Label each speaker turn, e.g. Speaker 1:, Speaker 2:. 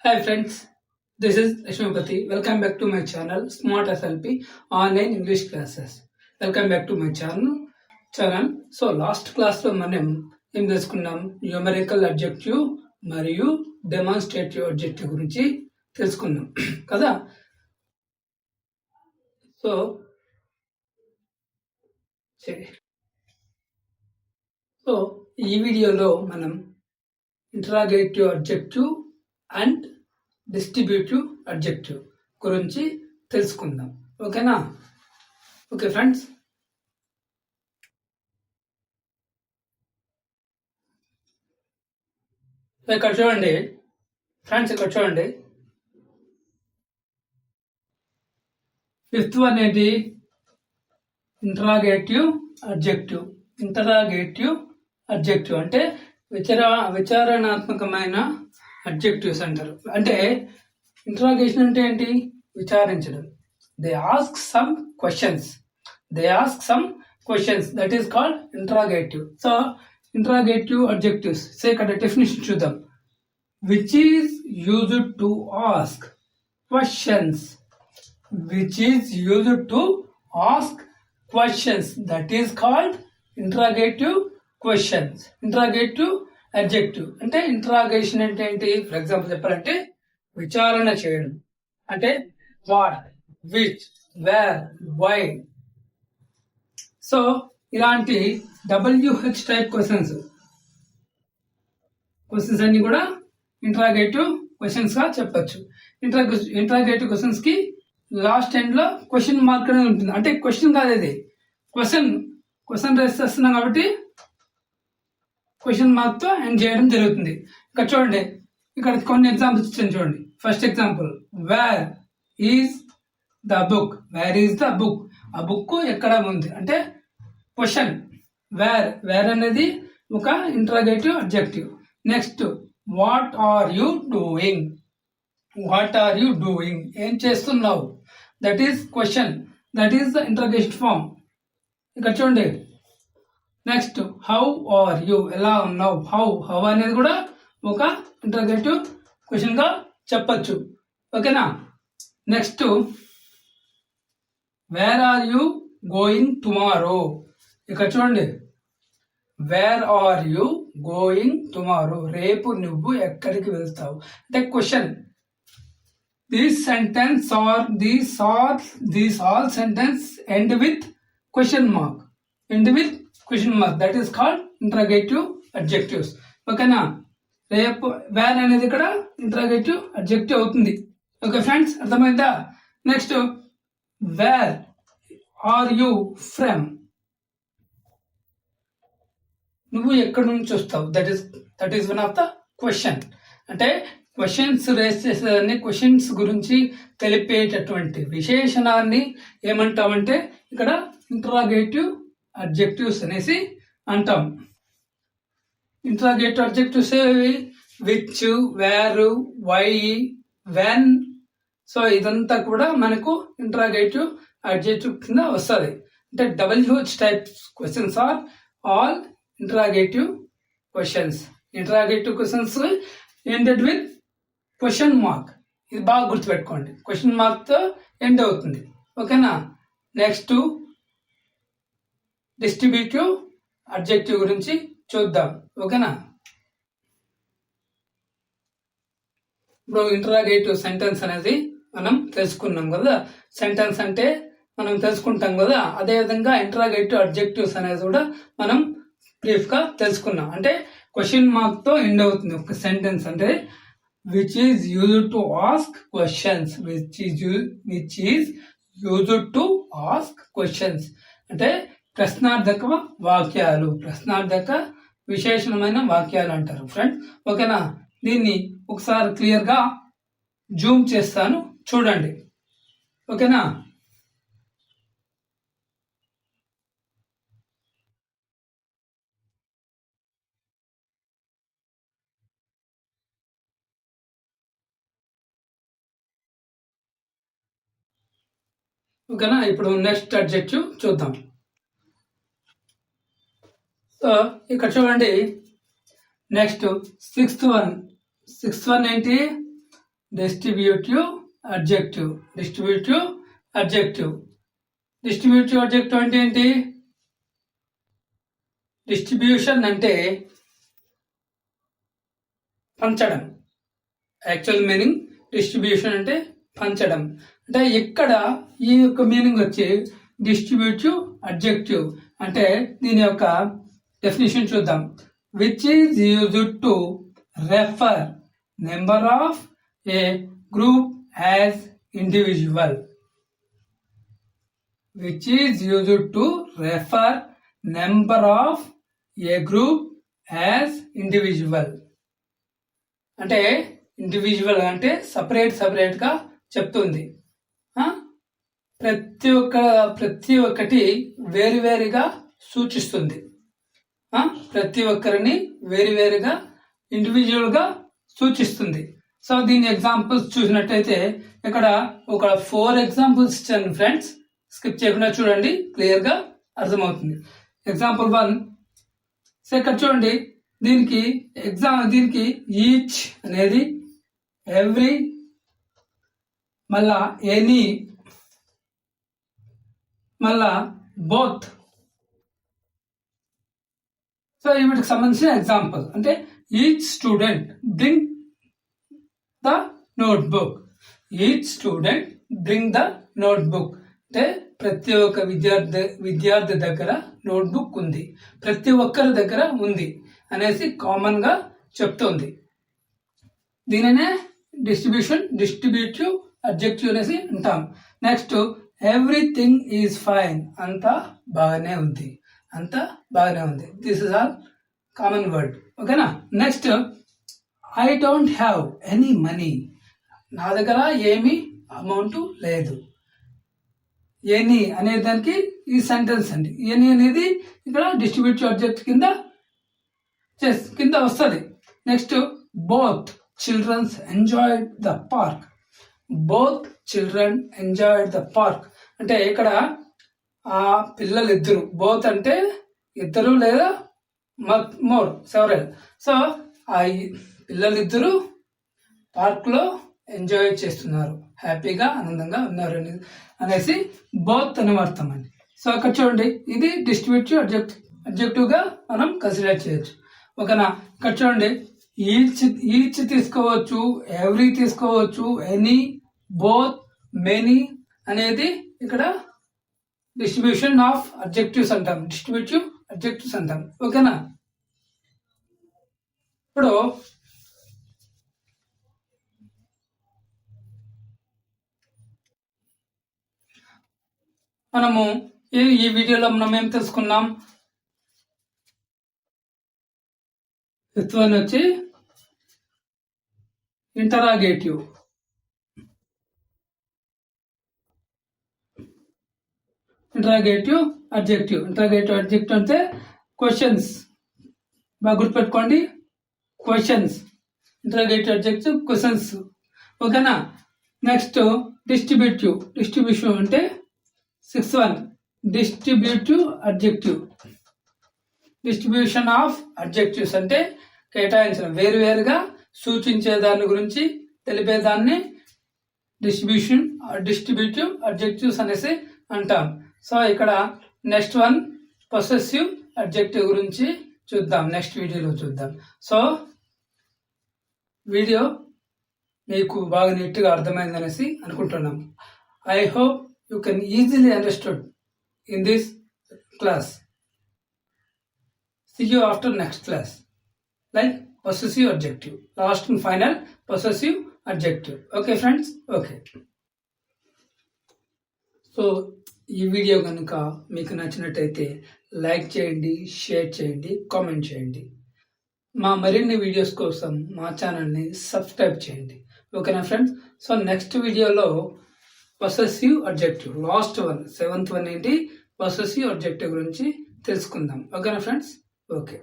Speaker 1: Hi friends, this is Ashwapati. Welcome back to my channel Smart SLP Online English Classes. Welcome back to my channel. So last class లో మనం ఏం తెలుసుకున్నాం, numerical adjective మరియు demonstrative adjective గురించి తెలుసుకున్నాం కదా. So so ఈ వీడియోలో మనం interrogative adjective and distributive adjective గురించి తెలుసుకుందాం. ఓకేనా? ఓకే ఫ్రెండ్స్, ఇక్కడ చూడండి ఫ్రెండ్స్, ఇక్కడ చూడండి. ఫిఫ్త్ వన్ ఏంటి? Interrogative adjective. ఇంటరాగేటివ్ అడ్జెక్టివ్ అంటే విచారణాత్మకమైన అడ్జెక్టివ్స్ అంటారు. అంటే ఇంటరాగేషన్ అంటే ఏంటి? విచారించడం. They ask some questions. That is called interrogative. So interrogative adjectives ఇక్కడ డెఫినేషన్ చూద్దాం. Which is used to ask questions. That is called interrogative questions. Interrogative adjective అంటే ఇంటరాగేషన్ అంటే ఏంటి? ఫర్ ఎగ్జాంపుల్ చెప్పాలంటే విచారణ చేయడం. అంటే what, which, where, why. So ఇలాంటి WH టైప్ క్వశ్చన్స్ అన్ని కూడా ఇంటరాగేటివ్ క్వశ్చన్స్ గా చెప్పచ్చు. ఇంటరాగేటివ్ క్వశ్చన్స్ కి లాస్ట్ ఎండ్ లో క్వశ్చన్ మార్క్ అనేది ఉంటుంది. అంటే క్వశ్చన్ కాదు, ఇది క్వశ్చన్ రేస్ చేస్తున్నాం కాబట్టి క్వశ్చన్ మార్క్ తో ఎండ్ చేయడం జరుగుతుంది. ఇక్కడ చూడండి, ఇక్కడ కొన్ని ఎగ్జాంపుల్స్ ఇచ్చాను చూడండి. First example, where is the book. ఆ బుక్ ఎక్కడ ఉంది అంటే క్వశ్చన్. వేర్ అనేది ఒక interrogative adjective. Next, what are you doing. ఏం చేస్తున్నావు? That is question. That is the interrogation form. ఇక్కడ చూడండి. నెక్స్ట్, హౌ ఆర్ యు, ఎలా ఉన్నావు. హౌ అనేది కూడా ఒక ఇంటరాగేటివ్ క్వశ్చన్ గా చెప్పచ్చు. ఓకేనా? Next, where are you going tomorrow. ఇక్కడ చూడండి, where are you going tomorrow. రేపు నువ్వు ఎక్కడికి వెళ్తావు అంటే question. These all sentence end with question mark. That is called interrogative adjectives. ఓకేనా? రేపు వేర్ అనేది ఇక్కడ ఇంటరాగేటివ్ అడ్జెక్టివ్ అవుతుంది. ఓకే ఫ్రెండ్స్, అర్థమైందా? Next, where are you from. నువ్వు ఎక్కడి నుంచి వస్తావు. That is one of the question. అంటే క్వశ్చన్స్ రేస్ చేసేదాన్ని, క్వశ్చన్స్ గురించి తెలిపేటటువంటి విశేషణాన్ని ఏమంటామంటే ఇక్కడ ఇంటరాగేటివ్ అడ్జెక్టివ్స్ అనేసి అంటాం. ఇంటరాగేటివ్ అడ్జెక్టివ్స్ ఏవి? Which, where, why, when. So ఇదంతా కూడా మనకు ఇంటరాగేటివ్ అడ్జెక్టివ్ కింద వస్తుంది. అంటే WH type questions are all interrogative questions. Interrogative questions ended with question mark. ఇది బాగా గుర్తుపెట్టుకోండి, క్వశ్చన్ మార్క్ తో ఎండ్ అవుతుంది. ఓకేనా? నెక్స్ట్, డిస్ట్రిబ్యూటివ్ అడ్జెక్టివ్ గురించి చూద్దాం. ఓకేనా? ఇప్పుడు ఇంటరాగేటివ్ సెంటెన్స్ అనేది మనం తెలుసుకున్నాం కదా. సెంటెన్స్ అంటే మనం తెలుసుకుంటాం కదా. అదే విధంగా ఇంటరాగేటివ్ అడ్జెక్టివ్స్ అనేది కూడా మనం బ్రీఫ్ గా తెలుసుకున్నాం. అంటే క్వశ్చన్ మార్క్ తో ఎండ్ అవుతుంది ఒక సెంటెన్స్. అంటే which is used to ask questions. అంటే ప్రశ్నార్థక వాక్యాలు, ప్రశ్నార్థక విశేషణమైన వాక్యాలు అంటారు ఫ్రెండ్. ఓకేనా? దీన్ని ఒకసారి క్లియర్ గా జూమ్ చేస్తాను, చూడండి. ఓకేనా? ఓకేనా? ఇప్పుడు నెక్స్ట్ అడ్జెక్టివ్ చూద్దాం. సో ఇక్కడ చూడండి, నెక్స్ట్ సిక్స్త్ వన్ ఏంటి? Distributive adjective. డిస్ట్రిబ్యూటివ్ అడ్జెక్టివ్ అంటే ఏంటి? డిస్ట్రిబ్యూషన్ అంటే పంచడం. యాక్చువల్ మీనింగ్ డిస్ట్రిబ్యూషన్ అంటే పంచడం. అంటే ఇక్కడ ఈ యొక్క మీనింగ్ వచ్చి డిస్ట్రిబ్యూటివ్ అడ్జెక్టివ్. అంటే దీని యొక్క డెఫినేషన్ చూద్దాం. Which is used to refer number of A group as individual. which is used to refer number of a group as individual. అంటే ఇండివిజువల్ అంటే సపరేట్ గా చెప్తుంది. ప్రతి ఒక్కటి వేరువేరుగా సూచిస్తుంది. ప్రతి ఒక్కరిని వేరువేరుగా ఇండివిజువల్ గా సూచిస్తుంది. సో దీని ఎగ్జాంపుల్స్ చూసినట్టయితే ఇక్కడ ఒక 4 ఎగ్జాంపుల్స్ ఇచ్చాను ఫ్రెండ్స్. స్కిప్ చేయకుండా చూడండి, క్లియర్ గా అర్థమవుతుంది. ఎగ్జాంపుల్ 1. సో ఇక్కడ చూడండి, దీనికి ఈచ్ అనేది ఎవ్రీ, మళ్ళా ఎనీ, మళ్ళా బోత్. సో వీటికి సంబంధించిన ఎగ్జాంపుల్ అంటే each student bring the notebook. Each student bring the notebook అంటే ప్రతి ఒక్క విద్యార్థి దగ్గర నోట్బుక్ ఉంది, ప్రతి ఒక్కరి దగ్గర ఉంది అనేసి కామన్ గా చెప్తోంది. దీనినే డిస్ట్రిబ్యూటివ్ అడ్జెక్టివ్ అనేసి అంటాం. Next, everything is fine. అంతా బాగానే ఉంది. This is all common word. ఓకేనా. Next, I don't have any money. నా దగ్గర ఏమీ అమౌంట్ లేదు. ఎనీ అనే దానికి ఈ సెంటెన్స్ అండి. ఎనీ అనేది ఇక్కడ డిస్ట్రిబ్యూటివ్ అబ్జెక్ట్ కింద వస్తుంది. Next, both childrens enjoyed the park. Both children enjoyed the park అంటే ఇక్కడ ఆ పిల్లలు ఇద్దరు, బోత్ అంటే ఇద్దరు లేదా మోర్ సెవరల్. సో ఆ పిల్లలిద్దరూ పార్క్ లో ఎంజాయ్ చేస్తున్నారు, హ్యాపీగా ఆనందంగా ఉన్నారు అనేసి బోత్ అని అర్థం అండి. సో అక్కడ చూడండి, ఇది డిస్ట్రిబ్యూటివ్ అడ్జెక్టివ్ గా మనం కన్సిడర్ చేయొచ్చు. ఓకేనా. ఇక్కడ చూడండి, ఈచ్ తీసుకోవచ్చు, ఎవ్రీ తీసుకోవచ్చు, ఎనీ, బోత్, మెనీ అనేది ఇక్కడ డిస్ట్రిబ్యూషన్ ఆఫ్ అడ్జెక్టివ్స్ అంటాం, డిస్ట్రిబ్యూటివ్ అడ్జెక్టివ్స్ అంటాం. ఓకేనా. ఇప్పుడు మనము ఈ వీడియోలో మనం ఏం తెలుసుకున్నాం? ఫిఫ్త్ వన్ వచ్చి ఇంటరాగేటివ్. అడ్జెక్టివ్ అంటే క్వశ్చన్స్. బాగా గుర్తుపెట్టుకోండి, క్వశ్చన్స్. Interrogative adjective questions. ఓకేనా. నెక్స్ట్, డిస్ట్రిబ్యూషన్ అంటే 6th one distributive adjective. Distribution of adjectives అంటే కేటాయించడం, వేరువేరుగా సూచించే దాని గురించి తెలిపేదాన్ని డిస్ట్రిబ్యూటివ్ అడ్జెక్టివ్స్ అనేసి అంటాం. సో ఇక్కడ నెక్స్ట్ వన్ పొసెసివ్ అడ్జెక్టివ్ గురించి చూద్దాం, నెక్స్ట్ వీడియోలో చూద్దాం. సో వీడియో మీకు బాగా నీట్గా అర్థమైందనేసి అనుకుంటున్నాం. I hope you can easily understood in this class. See you after next class. Like possessive adjective, last and final possessive adjective. Okay friends? Okay. So ఈ video కనుక మీకు నచ్చినట్టయితే లైక్ చేయండి, షేర్ చేయండి, కామెంట్ చేయండి. మా మరిన్ని వీడియోస్ కోసం మా ఛానల్ని సబ్స్క్రైబ్ చేయండి. ఓకేనా ఫ్రెండ్స్? సో నెక్స్ట్ వీడియోలో possessive adjective, last one 7th one ఏంటి, పొసెసివ్ అడ్జెక్టివ్ గురించి తెలుసుకుందాం. ఓకేనా ఫ్రెండ్స్? ఓకే.